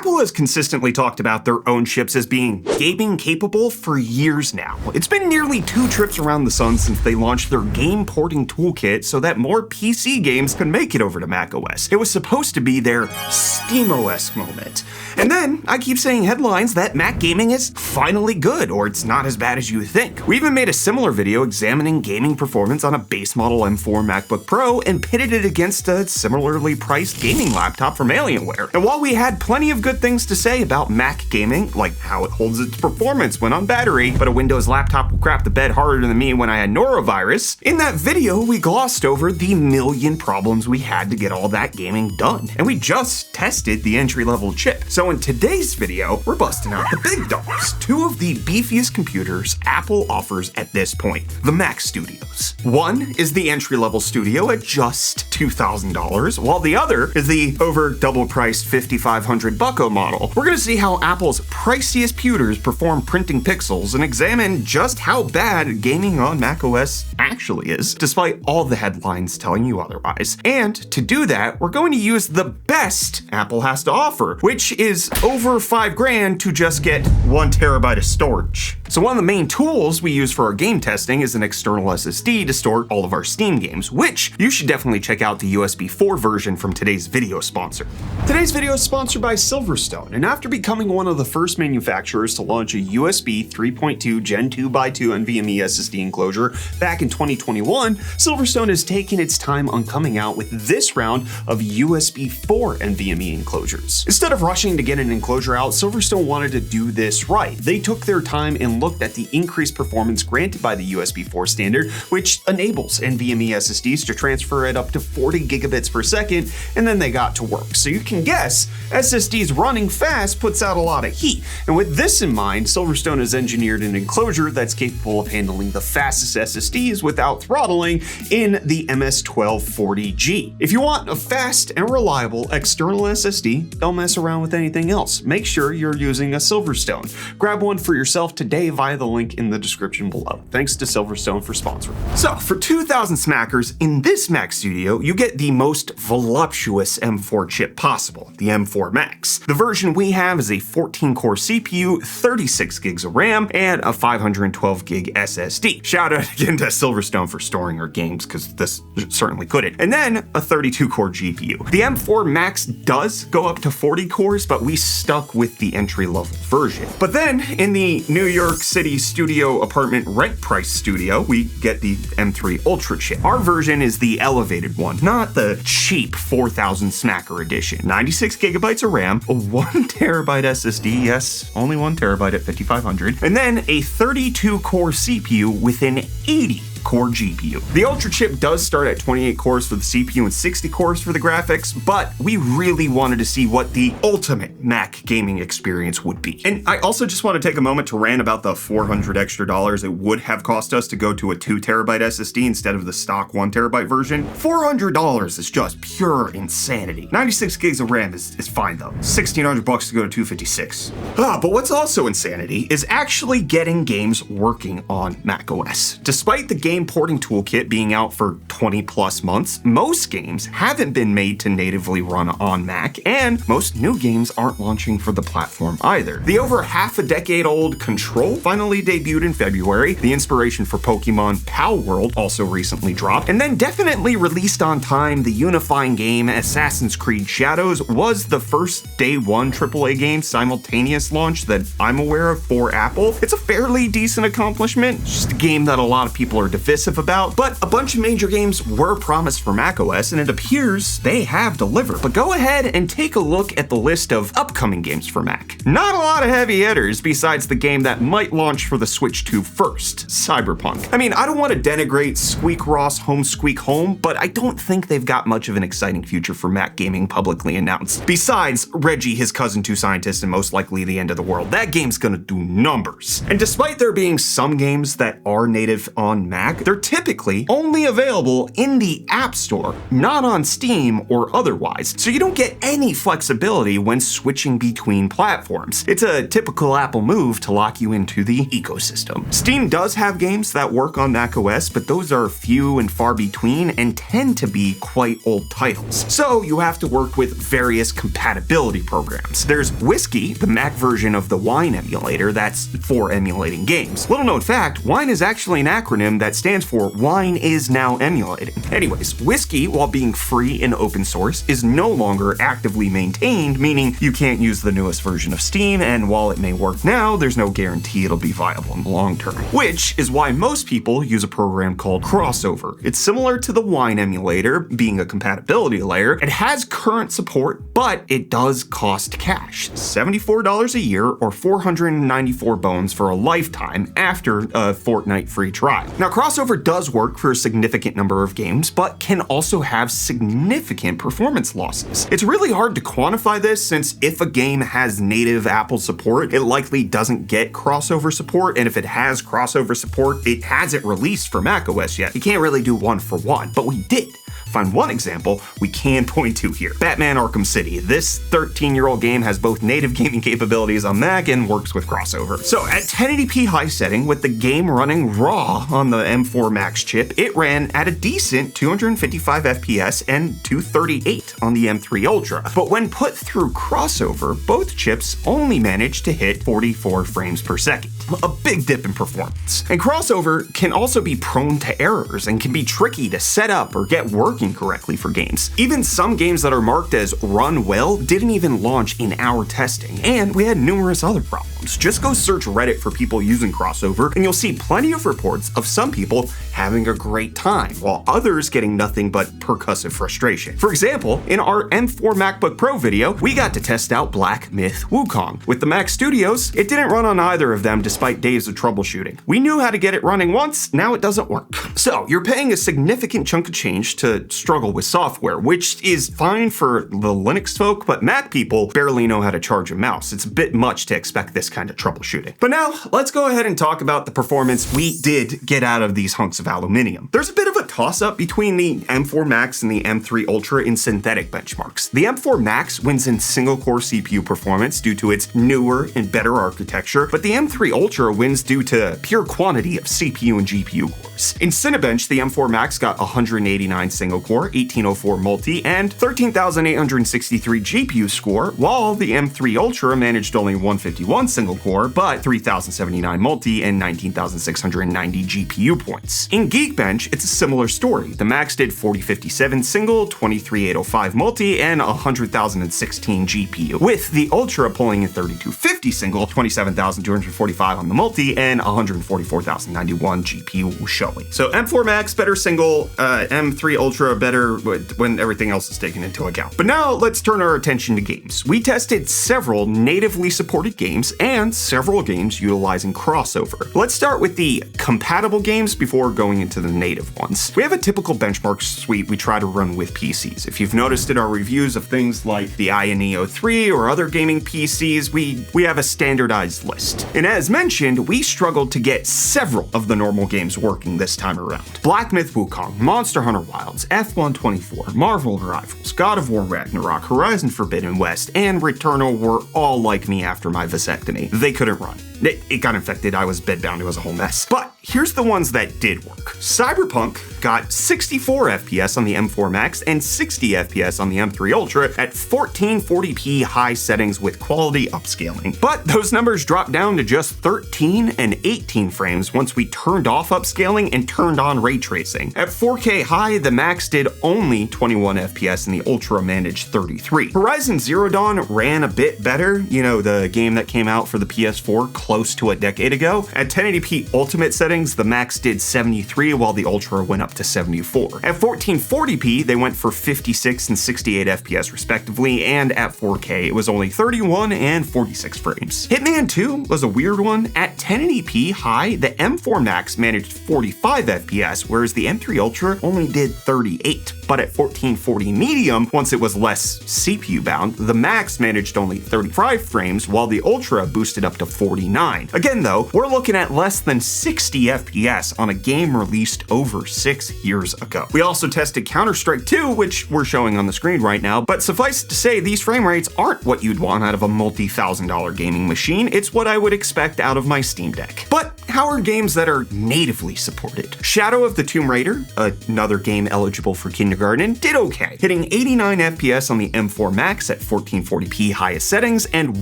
Apple has consistently talked about their own chips as being gaming capable for years now. It's been nearly 2 trips around the sun since they launched their game porting toolkit so that more PC games could make it over to macOS. It was supposed to be their SteamOS moment. And then I keep seeing headlines that Mac gaming is finally good, or it's not as bad as you think. We even made a similar video examining gaming performance on a base model M4 MacBook Pro and pitted it against a similarly priced gaming laptop from Alienware. And while we had plenty of good things to say about Mac gaming, like how it holds its performance when on battery, but a Windows laptop will crap the bed harder than me when I had norovirus, in that video we glossed over the million problems we had to get all that gaming done. And we just tested the entry-level chip. So in today's video, we're busting out the big dogs, 2 of the beefiest computers Apple offers at this point, the Mac Studios. One is the entry-level Studio at just $2,000, while the other is the over double-priced $5,500 model. We're gonna see how Apple's priciest pewters perform printing pixels and examine just how bad gaming on macOS actually is, despite all the headlines telling you otherwise. And to do that, we're going to use the best Apple has to offer, which is over $5,000 to just get 1 terabyte of storage. So one of the main tools we use for our game testing is an external SSD to store all of our Steam games, which you should definitely check out the USB 4 version from today's video sponsor. Today's video is sponsored by Silverstone, and after becoming one of the first manufacturers to launch a USB 3.2 Gen 2x2 NVMe SSD enclosure back in 2021, Silverstone has taken its time on coming out with this round of USB 4 NVMe enclosures. Instead of rushing to get an enclosure out, Silverstone wanted to do this right. They took their time and looked at the increased performance granted by the USB 4 standard, which enables NVMe SSDs to transfer at up to 40 gigabits per second, and then they got to work. So you can guess, SSDs running fast puts out a lot of heat. And with this in mind, Silverstone has engineered an enclosure that's capable of handling the fastest SSDs without throttling in the MS1240G. If you want a fast and reliable external SSD, don't mess around with anything else. Make sure you're using a Silverstone. Grab one for yourself today via the link in the description below. Thanks to Silverstone for sponsoring. So for 2,000 smackers, in this Mac Studio, you get the most voluptuous M4 chip possible, the M4 Max. The version we have is a 14-core CPU, 36 gigs of RAM, and a 512 gig SSD. Shout out again to Silverstone for storing our games, because this certainly couldn't. And then a 32-core GPU. The M4 Max does go up to 40 cores, but we stuck with the entry-level version. But then, in the New York City studio apartment rent price studio, we get the M3 Ultra chip. Our version is the elevated one, not the cheap 4,000 smacker edition. 96 gigabytes of RAM, a 1 terabyte SSD, yes, only 1 terabyte at 5,500, and then a 32-core CPU with an 80-core GPU. The Ultra chip does start at 28 cores for the CPU and 60 cores for the graphics, but we really wanted to see what the ultimate Mac gaming experience would be. And I also just want to take a moment to rant about the $400 extra it would have cost us to go to a 2 terabyte SSD instead of the stock 1 terabyte version. $400 is just pure insanity. 96 gigs of RAM is fine though. $1,600 to go to 256. But what's also insanity is actually getting games working on macOS. Despite the game porting toolkit being out for 20 plus months, most games haven't been made to natively run on Mac, and most new games aren't launching for the platform either. The over half a decade old Control finally debuted in February, the inspiration for Pokemon Pal World also recently dropped, and then definitely released on time, the unifying game Assassin's Creed Shadows was the first day one AAA game simultaneous launch that I'm aware of for Apple. It's a fairly decent accomplishment, it's just a game that a lot of people are divisive about, but a bunch of major games were promised for macOS, and it appears they have delivered. But go ahead and take a look at the list of upcoming games for Mac. Not a lot of heavy hitters besides the game that might launch for the Switch 2 first, Cyberpunk. I mean, I don't want to denigrate Squeak Ross Home Squeak Home, but I don't think they've got much of an exciting future for Mac gaming publicly announced. Besides Reggie, his cousin, 2 scientists, and most likely the end of the world, that game's gonna do numbers. And despite there being some games that are native on Mac, Mac, they're typically only available in the App Store, not on Steam or otherwise, so you don't get any flexibility when switching between platforms. It's a typical Apple move to lock you into the ecosystem. Steam does have games that work on macOS, but those are few and far between and tend to be quite old titles. So you have to work with various compatibility programs. There's Whisky, the Mac version of the Wine emulator that's for emulating games. Little known fact, Wine is actually an acronym that stands for Wine is Now Emulating. Anyways, Whisky, while being free and open source, is no longer actively maintained, meaning you can't use the newest version of Steam, and while it may work now, there's no guarantee it'll be viable in the long term. Which is why most people use a program called Crossover. It's similar to the Wine emulator, being a compatibility layer. It has current support, but it does cost cash. $74 a year or 494 bones for a lifetime after a fortnight free trial. Now, Crossover does work for a significant number of games, but can also have significant performance losses. It's really hard to quantify this, since if a game has native Apple support, it likely doesn't get Crossover support, and if it has Crossover support, it hasn't released for macOS yet. You can't really do one for one, but we did find one example we can point to here. Batman Arkham City. This 13-year-old game has both native gaming capabilities on Mac and works with Crossover. So at 1080p high setting, with the game running raw on the M4 Max chip, it ran at a decent 255 FPS and 238 on the M3 Ultra. But when put through Crossover, both chips only managed to hit 44 frames per second. A big dip in performance. And Crossover can also be prone to errors and can be tricky to set up or get working correctly for games. Even some games that are marked as run well didn't even launch in our testing, and we had numerous other problems. Just go search Reddit for people using Crossover, and you'll see plenty of reports of some people having a great time, while others getting nothing but percussive frustration. For example, in our M4 MacBook Pro video, we got to test out Black Myth Wukong. With the Mac Studios, it didn't run on either of them despite days of troubleshooting. We knew how to get it running once, now it doesn't work. So you're paying a significant chunk of change to struggle with software, which is fine for the Linux folk, but Mac people barely know how to charge a mouse. It's a bit much to expect this kind of troubleshooting. But now, let's go ahead and talk about the performance we did get out of these hunks of aluminium. There's a bit of a toss-up between the M4 Max and the M3 Ultra in synthetic benchmarks. The M4 Max wins in single-core CPU performance due to its newer and better architecture, but the M3 Ultra wins due to pure quantity of CPU and GPU cores. In Cinebench, the M4 Max got 189 single-core, 1804 multi, and 13,863 GPU score, while the M3 Ultra managed only 151 single-core, but 3,079 multi and 19,690 GPU points. In Geekbench, it's a similar story. The Max did 4057 single, 23,805 multi, and 100,016 GPU, with the Ultra pulling in 3250 single, 27,245 on the multi, and 144,091 GPU showing. So M4 Max better single, M3 Ultra better when everything else is taken into account. But now let's turn our attention to games. We tested several natively supported games and several games utilizing Crossover. Let's start with the compatible games before going into the native ones. We have a typical benchmark suite we try to run with PCs. If you've noticed in our reviews of things like the Aya Neo 3 or other gaming PCs, we have a standardized list. And as mentioned, we struggled to get several of the normal games working this time around. Black Myth Wukong, Monster Hunter Wilds, F124, Marvel Rivals, God of War Ragnarok, Horizon Forbidden West, and Returnal were all like me after my vasectomy. They couldn't run. It got infected, I was bedbound, it was a whole mess. But here's the ones that did work. Cyberpunk got 64 FPS on the M4 Max and 60 FPS on the M3 Ultra at 1440p high settings with quality upscaling. But those numbers dropped down to just 13 and 18 frames once we turned off upscaling and turned on ray tracing. At 4K high, the Max did only 21 FPS and the Ultra managed 33. Horizon Zero Dawn ran a bit better, you know, the game that came out for the PS4 close to a decade ago. At 1080p ultimate settings, the Max did 73 while the Ultra went up to 74. At 1440p, they went for 56 and 68 FPS respectively, and at 4K, it was only 31 and 46 frames. Hitman 2 was a weird one. At 1080p high, the M4 Max managed 45 FPS, whereas the M3 Ultra only did 38. But at 1440 medium, once it was less CPU bound, the Max managed only 35 frames, while the Ultra boosted up to 49. Again though, we're looking at less than 60 FPS on a game released over 6 years ago. We also tested Counter-Strike 2, which we're showing on the screen right now, but suffice it to say, these frame rates aren't what you'd want out of a multi-$1,000 gaming machine. It's what I would expect out of my Steam Deck. But how are games that are natively supported? Shadow of the Tomb Raider, another game eligible for kindergarten, did okay, hitting 89 FPS on the M4 Max at 1440p highest settings and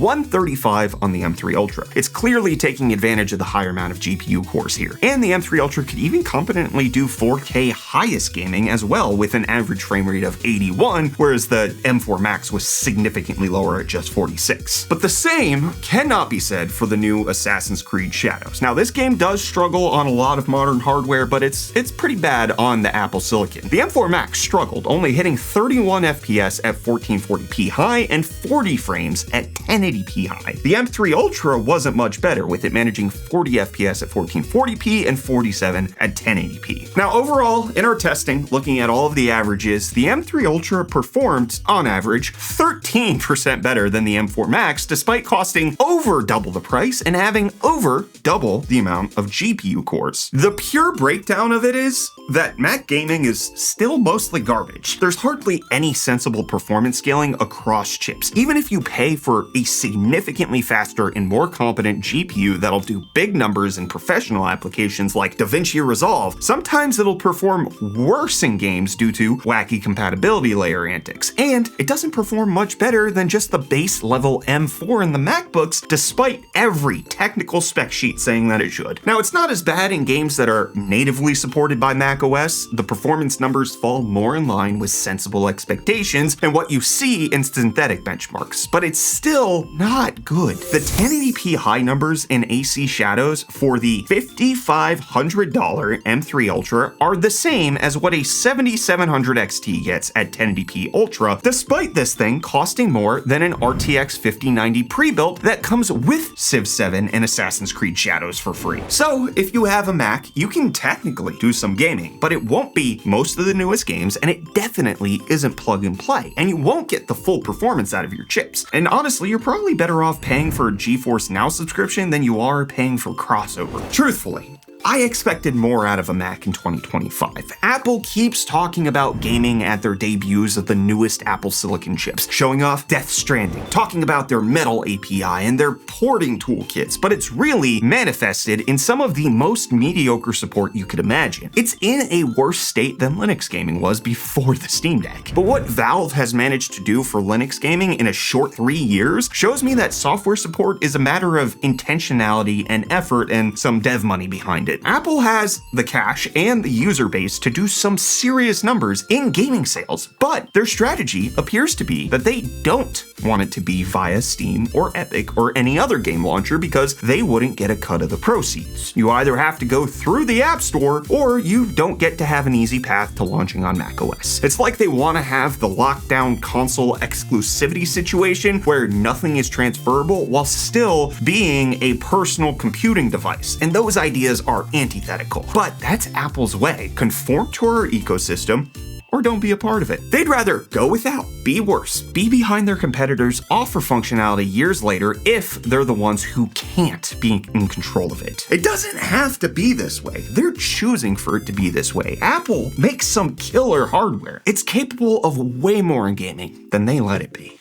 135 on the M3 Ultra. It's clearly taking advantage of the higher amount of GPU cores here. And the M3 Ultra could even competently do 4K highest gaming as well with an average frame rate of 81, whereas the M4 Max was significantly lower at just 46. But the same cannot be said for the new Assassin's Creed Shadows. Now, this game does struggle on a lot of modern hardware, but it's pretty bad on the Apple Silicon. The M4 Max struggled, only hitting 31 FPS at 1440p high and 40 frames at 1080p high. The M3 Ultra wasn't much better, with it managing 40 FPS at 1440p and 47 at 1080p. Now, overall, in our testing, looking at all of the averages, the M3 Ultra performed, on average, 13% better than the M4 Max, despite costing over double the price and having over double the amount of GPU cores. The pure breakdown of it is that Mac gaming is still mostly garbage. There's hardly any sensible performance scaling across chips. Even if you pay for a significantly faster and more competent GPU that'll do big numbers in professional applications like DaVinci Resolve, sometimes it'll perform worse in games due to wacky compatibility layer antics. And it doesn't perform much better than just the base level M4 in the MacBooks, despite every technical spec sheet saying that it should. Now, it's not as bad in games that are natively supported by macOS. The performance numbers fall more in line with sensible expectations and what you see in synthetic benchmarks, but it's still not good. The 1080p high numbers in AC Shadows for the $5,500 M3 Ultra are the same as what a 7700 XT gets at 1080p Ultra, despite this thing costing more than an RTX 5090 pre-built that comes with Civ 7 and Assassin's Creed Shadows for free. So if you have a Mac, you can technically do some gaming, but it won't be most of the newest games, and it definitely isn't plug and play, and you won't get the full performance out of your chips. And honestly, you're probably better off paying for a GeForce Now subscription than you are paying for crossover. Truthfully, I expected more out of a Mac in 2025. Apple keeps talking about gaming at their debuts of the newest Apple Silicon chips, showing off Death Stranding, talking about their Metal API and their porting toolkits, but it's really manifested in some of the most mediocre support you could imagine. It's in a worse state than Linux gaming was before the Steam Deck. But what Valve has managed to do for Linux gaming in a short 3 years shows me that software support is a matter of intentionality and effort and some dev money behind it. Apple has the cash and the user base to do some serious numbers in gaming sales, but their strategy appears to be that they don't want it to be via Steam or Epic or any other game launcher because they wouldn't get a cut of the proceeds. You either have to go through the App Store or you don't get to have an easy path to launching on macOS. It's like they want to have the lockdown console exclusivity situation where nothing is transferable while still being a personal computing device, and those ideas are antithetical. But that's Apple's way. Conform to our ecosystem or don't be a part of it. They'd rather go without, be worse, be behind their competitors, offer functionality years later if they're the ones who can't be in control of it. It doesn't have to be this way. They're choosing for it to be this way. Apple makes some killer hardware. It's capable of way more in gaming than they let it be.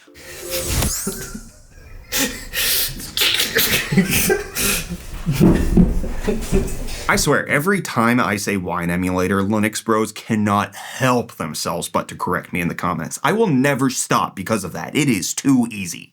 I swear, every time I say wine emulator, Linux bros cannot help themselves but to correct me in the comments. I will never stop because of that. It is too easy.